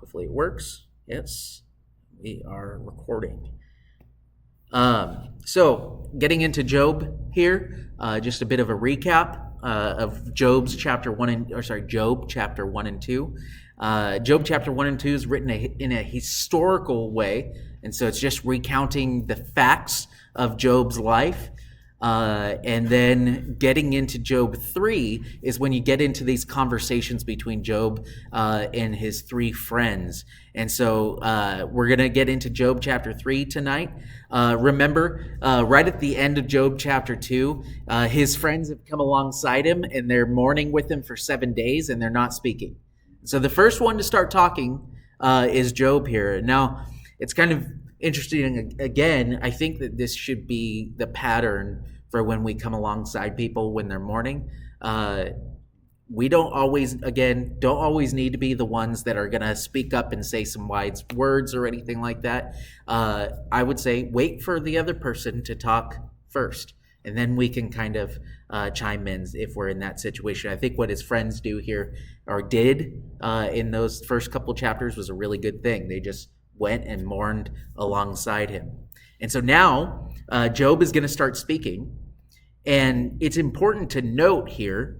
Hopefully it works. Yes, we are recording. So getting into Job here, just a bit of a recap of Job chapter 1 and 2. Job chapter 1 and 2 is written in a historical way, and so it's just recounting the facts of Job's life. And then getting into Job 3 is when you get into these conversations between Job and his three friends. And so we're going to get into Job chapter 3 tonight. Remember, right at the end of Job chapter 2, his friends have come alongside him and they're mourning with him for 7 days and they're not speaking. So the first one to start talking is Job here. Now, it's kind of interesting. Again, I think that this should be the pattern for when we come alongside people when they're mourning. We don't always need to be the ones that are going to speak up and say some wise words or anything like that. I would say wait for the other person to talk first, and then we can kind of chime in if we're in that situation. I think what his friends do here, or did in those first couple chapters, was a really good thing. They just went and mourned alongside him. And so now Job is going to start speaking. And it's important to note here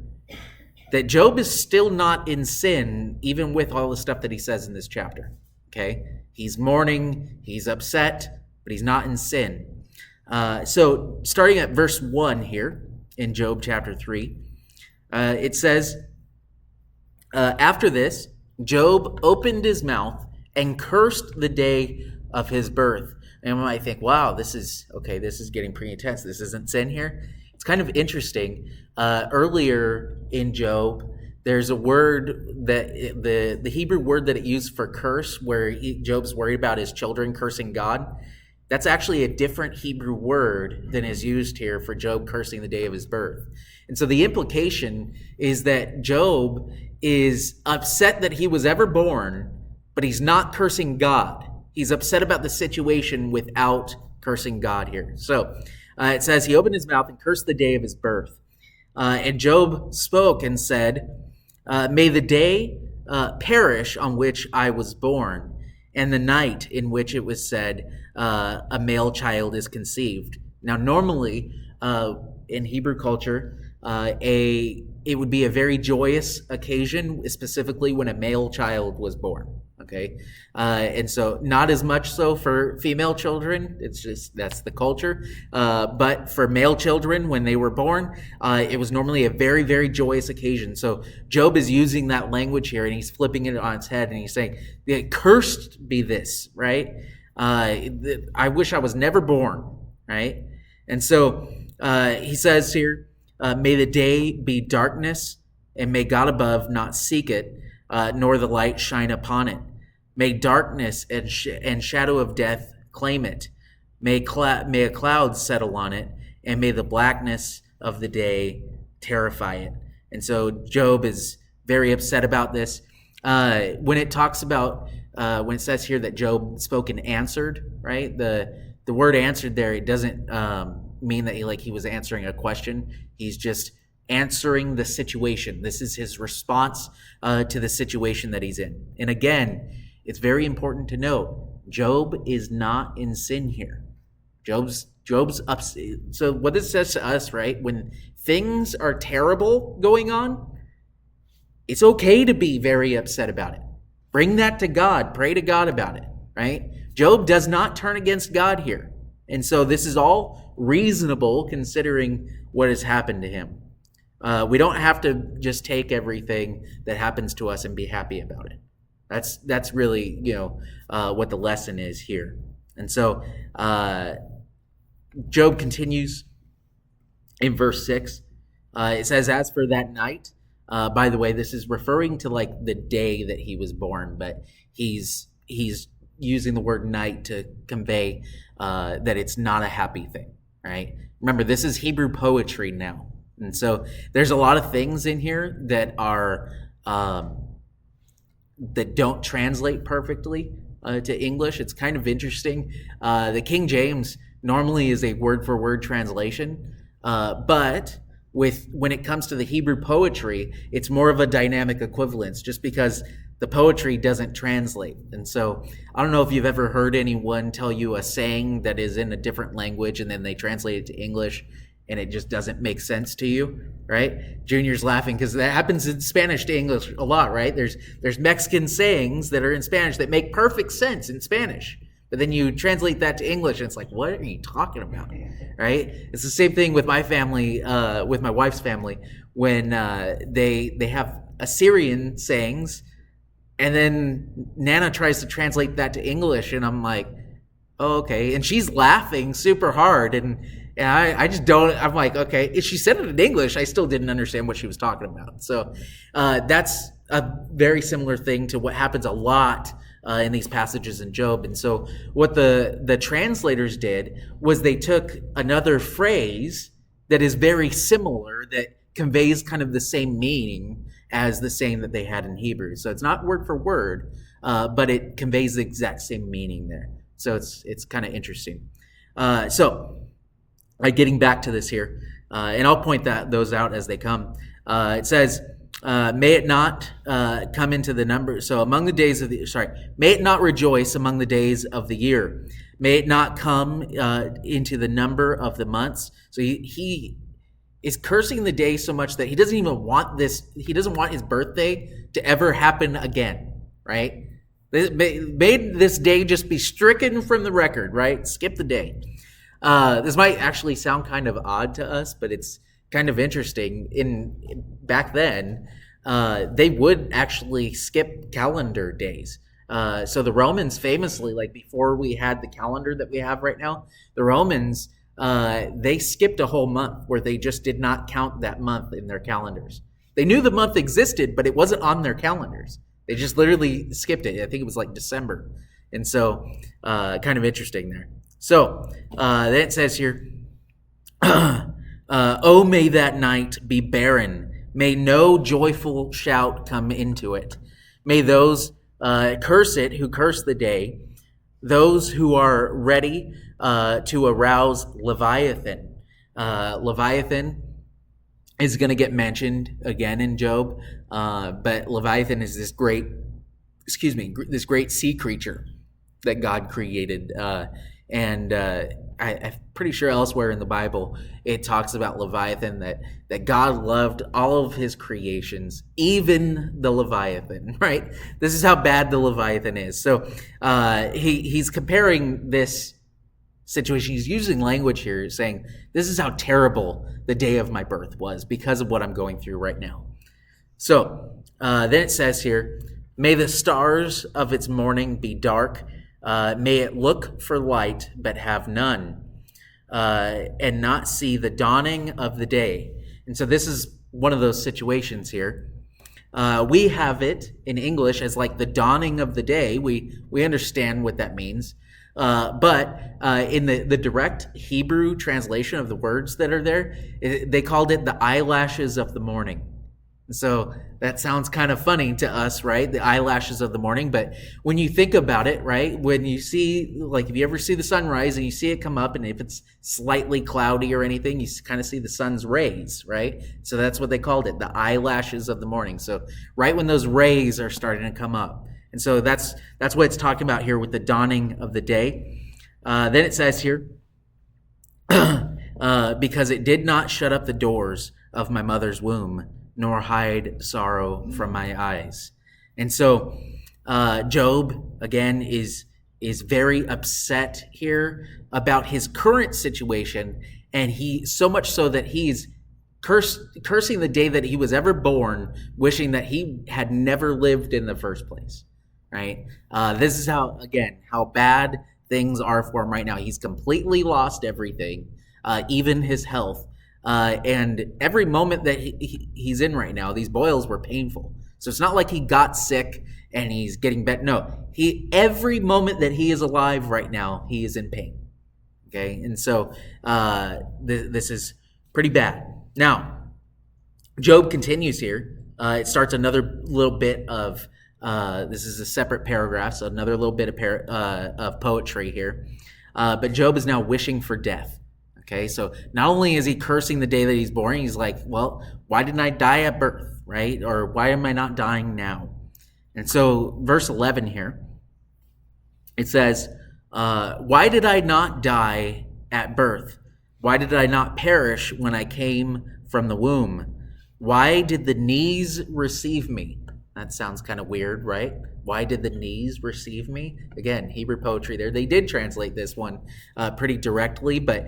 that Job is still not in sin, even with all the stuff that he says in this chapter. Okay? He's mourning, he's upset, but he's not in sin. So starting at verse 1 here in Job chapter 3, it says, after this, Job opened his mouth and cursed the day of his birth. And we might think, wow, this is getting pretty intense. This isn't sin here. It's kind of interesting. Earlier in Job, there's a word that the Hebrew word that it used for curse, where Job's worried about his children cursing God. That's actually a different Hebrew word than is used here for Job cursing the day of his birth. And so the implication is that Job is upset that he was ever born, but he's not cursing God. He's upset about the situation without cursing God here. So it says he opened his mouth and cursed the day of his birth. And Job spoke and said, may the day perish on which I was born, and the night in which it was said, a male child is conceived. Now, normally in Hebrew culture, it would be a very joyous occasion, specifically when a male child was born. Okay, and so not as much so for female children. It's just that's the culture. But for male children, when they were born, it was normally a very, very joyous occasion. So Job is using that language here, and he's flipping it on its head, and he's saying, "Cursed be this, right? I wish I was never born, right?" And so he says here, "May the day be darkness, and may God above not seek it, nor the light shine upon it. May darkness and shadow of death claim it. May a cloud settle on it, and may the blackness of the day terrify it." And so Job is very upset about this. When it talks about, when it says here that Job spoke and answered, right? The word answered there, it doesn't mean that he was answering a question. He's just answering the situation. This is his response to the situation that he's in. And again, it's very important to note, Job is not in sin here. Job's upset. So what this says to us, right? When things are terrible going on, it's okay to be very upset about it. Bring that to God. Pray to God about it, right? Job does not turn against God here. And so this is all reasonable considering what has happened to him. We don't have to just take everything that happens to us and be happy about it. That's really, what the lesson is here. And so Job continues in verse 6. It says, as for that night, by the way, this is referring to the day that he was born, but he's using the word night to convey that it's not a happy thing, right? Remember, this is Hebrew poetry now. And so there's a lot of things in here that are that don't translate perfectly to English. It's kind of interesting. The King James normally is a word-for-word translation, but when it comes to the Hebrew poetry, it's more of a dynamic equivalence, just because the poetry doesn't translate. And so I don't know if you've ever heard anyone tell you a saying that is in a different language and then they translate it to English and it just doesn't make sense to you, right? Junior's laughing because that happens in Spanish to English a lot, right? There's Mexican sayings that are in Spanish that make perfect sense in Spanish. But then you translate that to English and it's like, what are you talking about, right? It's the same thing with my family, with my wife's family, when they have Assyrian sayings, and then Nana tries to translate that to English, and I'm like, oh, okay. And she's laughing super hard, and I just don't, I'm like, okay. If she said it in English, I still didn't understand what she was talking about. So that's a very similar thing to what happens a lot in these passages in Job. And so what the translators did was they took another phrase that is very similar, that conveys kind of the same meaning as the saying that they had in Hebrew. So it's not word for word, but it conveys the exact same meaning there. So it's kind of interesting. Getting back to this here, and I'll point those out as they come. It says, may it not come into the number. So among the days of may it not rejoice among the days of the year. May it not come into the number of the months. So he is cursing the day so much that he doesn't even want this. He doesn't want his birthday to ever happen again, right? Made this day just be stricken from the record, right? Skip the day. This might actually sound kind of odd to us, but it's kind of interesting. Back then, they would actually skip calendar days. So the Romans famously, like before we had the calendar that we have right now, the Romans, they skipped a whole month where they just did not count that month in their calendars. They knew the month existed, but it wasn't on their calendars. They just literally skipped it. I think it was like December. And so kind of interesting there. So then it says here, oh, may that night be barren. May no joyful shout come into it. May those curse it who curse the day, those who are ready to arouse Leviathan. Leviathan is going to get mentioned again in Job, but Leviathan is this great sea creature that God created. I'm pretty sure elsewhere in the Bible it talks about Leviathan, that God loved all of his creations, even the Leviathan, right? This is how bad the Leviathan is. So he's comparing this situation. He's using language here saying, this is how terrible the day of my birth was because of what I'm going through right now. So then it says here, may the stars of its morning be dark. May it look for light, but have none, and not see the dawning of the day. And so this is one of those situations here. We have it in English as like the dawning of the day. We understand what that means. But in the direct Hebrew translation of the words that are there, they called it the eyelashes of the morning. So that sounds kind of funny to us, right? The eyelashes of the morning. But when you think about it, right? When you see, like if you ever see the sunrise and you see it come up, and if it's slightly cloudy or anything, you kind of see the sun's rays, right? So that's what they called it, the eyelashes of the morning. So right when those rays are starting to come up. And so that's what it's talking about here with the dawning of the day. Then it says here, because it did not shut up the doors of my mother's womb, nor hide sorrow from my eyes. And so Job, again, is very upset here about his current situation, and he so much so that he's cursing the day that he was ever born, wishing that he had never lived in the first place, right? This is how bad things are for him right now. He's completely lost everything, even his health. And every moment that he's in right now, these boils were painful. So it's not like he got sick and he's getting better. No, every moment that he is alive right now, he is in pain. Okay, and so this is pretty bad. Now, Job continues here. It starts another little bit of this is a separate paragraph, so another little bit of poetry here. But Job is now wishing for death. Okay, so not only is he cursing the day that he's born, he's like, well, why didn't I die at birth, right? Or why am I not dying now? And so, verse 11 here, it says, why did I not die at birth? Why did I not perish when I came from the womb? Why did the knees receive me? That sounds kind of weird, right? Why did the knees receive me? Again, Hebrew poetry there. They did translate this one pretty directly, but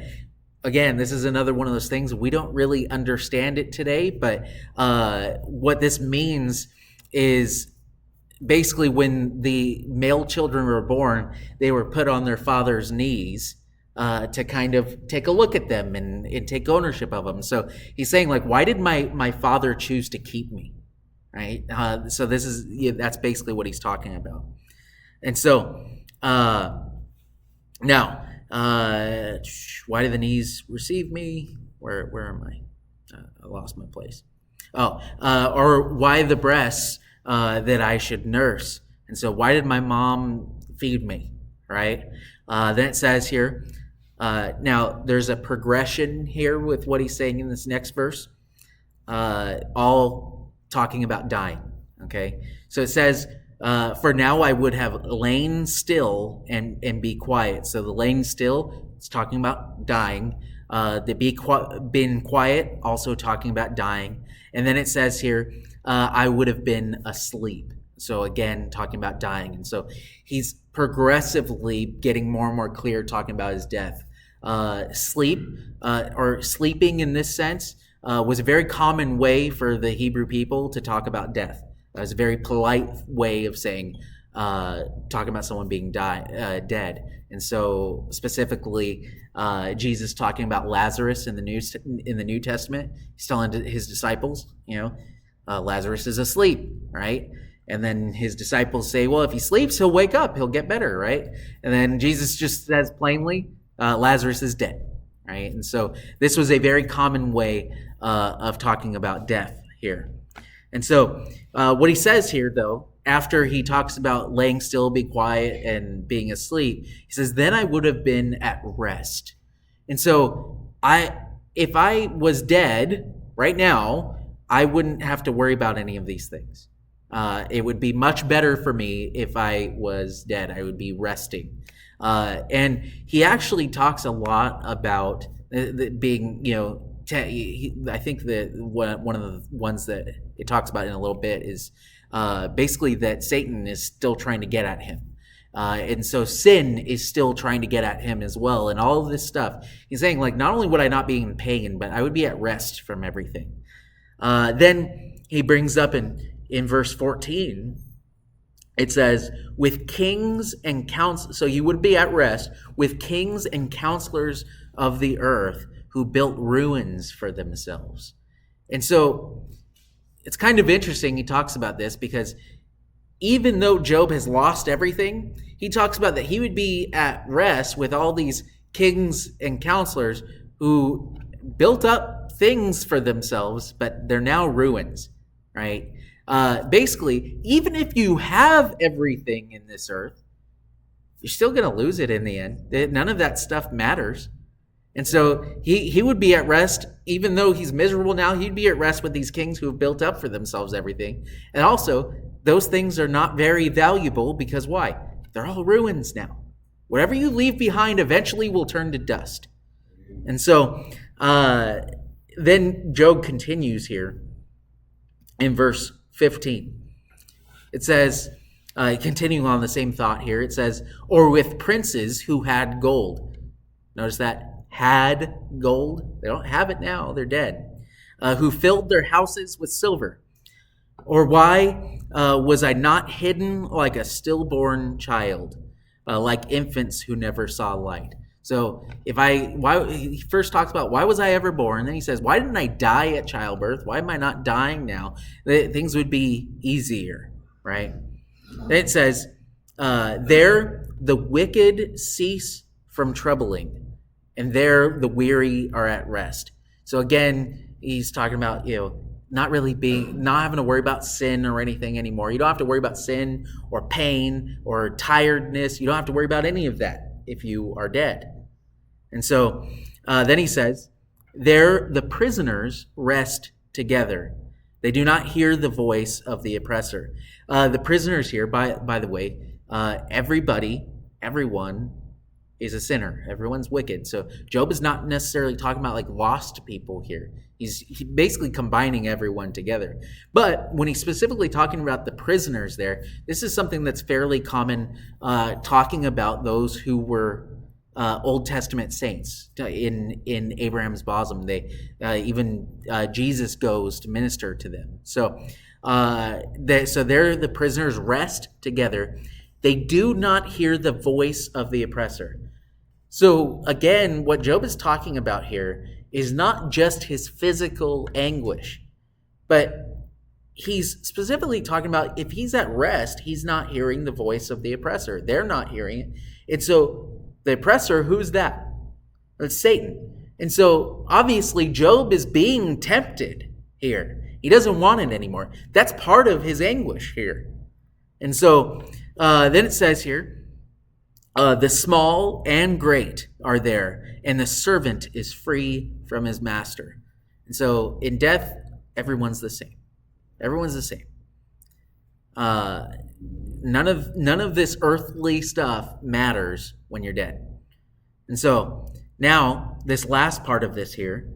again, this is another one of those things. We don't really understand it today, but what this means is basically when the male children were born, they were put on their father's knees to kind of take a look at them and take ownership of them. So he's saying, like, why did my father choose to keep me? Right? So this is, that's basically what he's talking about. And so now, why did the knees receive me? Where am I? I lost my place. Or why the breasts that I should nurse? And so why did my mom feed me? Right? Then it says here, now there's a progression here with what he's saying in this next verse, all talking about dying. Okay? So it says, for now I would have lain still and be quiet. So the laying still, it's talking about dying. The been quiet, also talking about dying. And then it says here, I would have been asleep. So again, talking about dying. And so he's progressively getting more and more clear talking about his death. Sleep, or sleeping in this sense, was a very common way for the Hebrew people to talk about death. It was a very polite way of saying, talking about someone being dead. And so specifically, Jesus talking about Lazarus in the New Testament, he's telling his disciples, Lazarus is asleep, right? And then his disciples say, well, if he sleeps, he'll wake up, he'll get better, right? And then Jesus just says plainly, Lazarus is dead, right? And so this was a very common way of talking about death here. And so what he says here, though, after he talks about laying still, be quiet, and being asleep, he says, then I would have been at rest. And so if I was dead right now, I wouldn't have to worry about any of these things. It would be much better for me if I was dead. I would be resting. And he actually talks a lot about being, I think that one of the ones that it talks about in a little bit is basically that Satan is still trying to get at him. And so sin is still trying to get at him as well. And all of this stuff, he's saying, like, not only would I not be in pain, but I would be at rest from everything. Then he brings up in verse 14, it says, with kings and counsel, so you would be at rest with kings and counselors of the earth who built ruins for themselves. And so it's kind of interesting he talks about this, because even though Job has lost everything, he talks about that he would be at rest with all these kings and counselors who built up things for themselves, but they're now ruins, right? Basically, even if you have everything in this earth, you're still going to lose it in the end. None of that stuff matters. And so he would be at rest, even though he's miserable now, he'd be at rest with these kings who have built up for themselves everything. And also, those things are not very valuable because why? They're all ruins now. Whatever you leave behind eventually will turn to dust. And so then Job continues here in verse 15. It says, continuing on the same thought here, it says, or with princes who had gold. Notice that. Had gold. They don't have it now. They're dead. Who filled their houses with silver. Or why was I not hidden like a stillborn child, like infants who never saw light? So he first talks about why was I ever born? Then he says, why didn't I die at childbirth? Why am I not dying now? Things would be easier, right? Then it says, there the wicked cease from troubling, and there the weary are at rest. So again, he's talking about, not having to worry about sin or anything anymore. You don't have to worry about sin or pain or tiredness. You don't have to worry about any of that if you are dead. And so then he says, there the prisoners rest together. They do not hear the voice of the oppressor. The prisoners here, by the way, everyone is a sinner. Everyone's wicked. So Job is not necessarily talking about like lost people here. He's basically combining everyone together. But when he's specifically talking about the prisoners there, this is something that's fairly common, talking about those who were Old Testament saints in Abraham's bosom. Jesus goes to minister to them. So they're the prisoners rest together. They do not hear the voice of the oppressor. So again, what Job is talking about here is not just his physical anguish, but he's specifically talking about if he's at rest, he's not hearing the voice of the oppressor. They're not hearing it. And so the oppressor, who's that? It's Satan. And so obviously Job is being tempted here. He doesn't want it anymore. That's part of his anguish here. And so then it says here, the small and great are there, and the servant is free from his master. And so in death, everyone's the same. Everyone's the same. None of this earthly stuff matters when you're dead. And so now this last part of this here,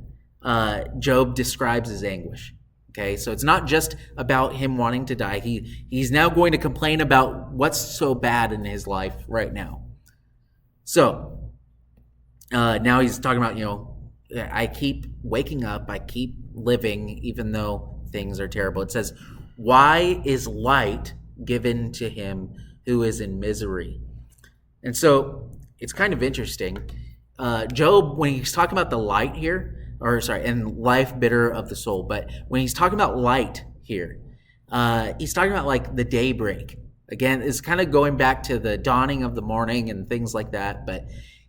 Job describes his anguish. Okay, so it's not just about him wanting to die. He's now going to complain about what's so bad in his life right now. So now he's talking about, I keep waking up, I keep living, even though things are terrible. It says, why is light given to him who is in misery? And so it's kind of interesting. Job, when he's talking about the light here, and life bitter of the soul, but when he's talking about light here, he's talking about like the daybreak. Again, it's kind of going back to the dawning of the morning and things like that, but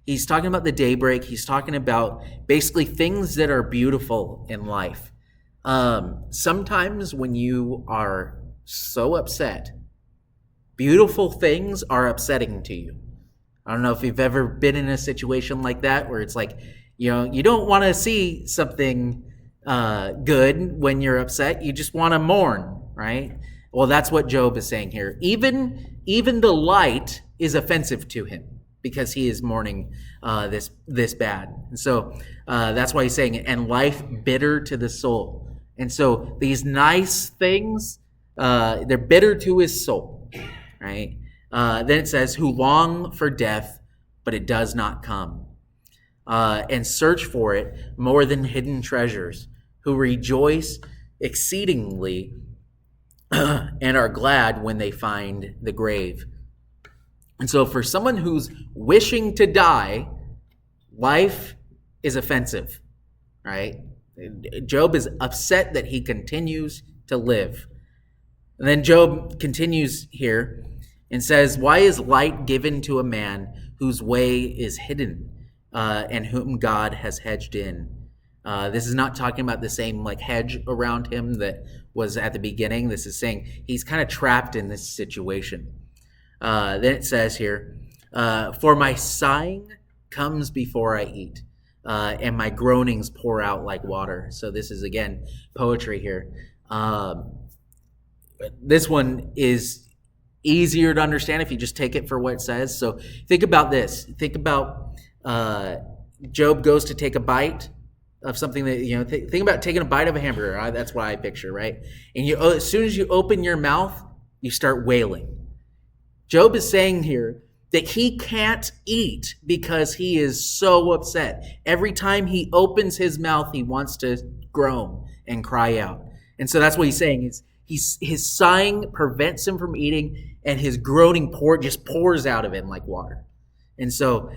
he's talking about the daybreak. He's talking about basically things that are beautiful in life. Sometimes when you are so upset, beautiful things are upsetting to you. I don't know if you've ever been in a situation like that where it's like, you don't want to see something good when you're upset. You just want to mourn, right? Well, that's what Job is saying here. Even the light is offensive to him because he is mourning this bad. And so that's why he's saying it. And life bitter to the soul. And so these nice things, they're bitter to his soul, right? Then it says, who long for death, but it does not come. And search for it more than hidden treasures, who rejoice exceedingly and are glad when they find the grave. And so for someone who's wishing to die, life is offensive, right? Job is upset that he continues to live. And then Job continues here and says, why is light given to a man whose way is hidden, and whom God has hedged in? This is not talking about the same like hedge around him that was at the beginning. This is saying he's kind of trapped in this situation. Then it says here, for my sighing comes before I eat, and my groanings pour out like water. So this is, again, poetry here. This one is easier to understand if you just take it for what it says. So think about this. Think about Job goes to take a bite of something that, think about taking a bite of a hamburger. That's what I picture, right? And as soon as you open your mouth, you start wailing. Job is saying here that he can't eat because he is so upset. Every time he opens his mouth, he wants to groan and cry out. And so that's what he's saying. His sighing prevents him from eating, and his groaning just pours out of him like water. And so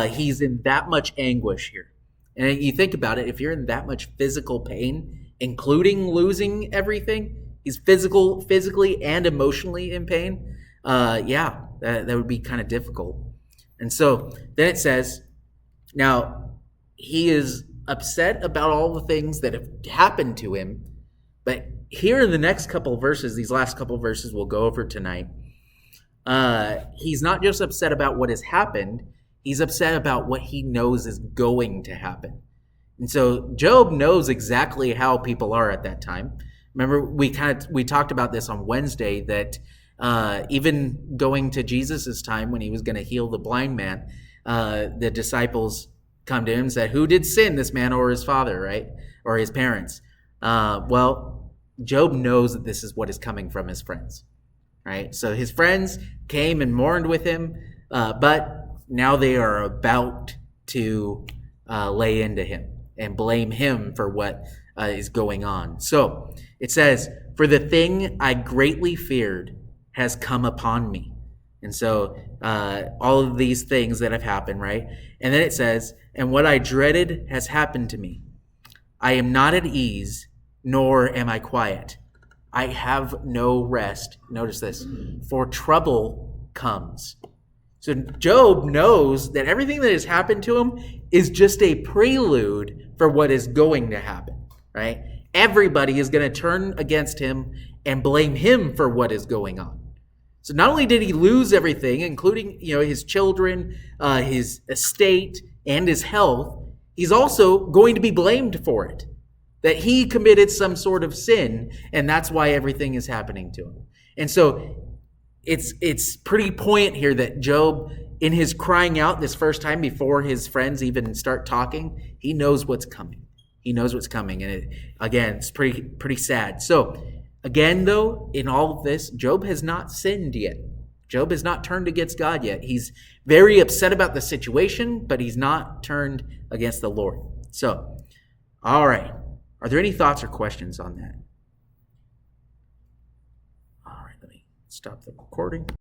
he's in that much anguish here. And you think about it, if you're in that much physical pain, including losing everything, he's physically and emotionally in pain. That would be kind of difficult. And so then it says, now he is upset about all the things that have happened to him. But here in the next couple of verses, these last couple of verses we'll go over tonight, he's not just upset about what has happened, he's upset about what he knows is going to happen. And so Job knows exactly how people are at that time. Remember, we talked about this on Wednesday, that even going to Jesus's time when he was going to heal the blind man, the disciples come to him and said, "Who did sin, this man or his father, right, or his parents?" Well, Job knows that this is what is coming from his friends, right? So his friends came and mourned with him, but now they are about to lay into him and blame him for what is going on. So it says, "For the thing I greatly feared has come upon me." And so all of these things that have happened, right? And then it says, "And what I dreaded has happened to me. I am not at ease, nor am I quiet. I have no rest." Notice this. "For trouble comes." So Job knows that everything that has happened to him is just a prelude for what is going to happen, right? Everybody is going to turn against him and blame him for what is going on. So not only did he lose everything, including, his children, his estate, and his health, he's also going to be blamed for it. That he committed some sort of sin, and that's why everything is happening to him. And so it's pretty poignant here that Job, in his crying out this first time before his friends even start talking, he knows what's coming. He knows what's coming. And it's pretty sad. So again, though, in all of this, Job has not sinned yet. Job has not turned against God yet. He's very upset about the situation, but he's not turned against the Lord. So, all right. Are there any thoughts or questions on that? All right, let me stop the recording.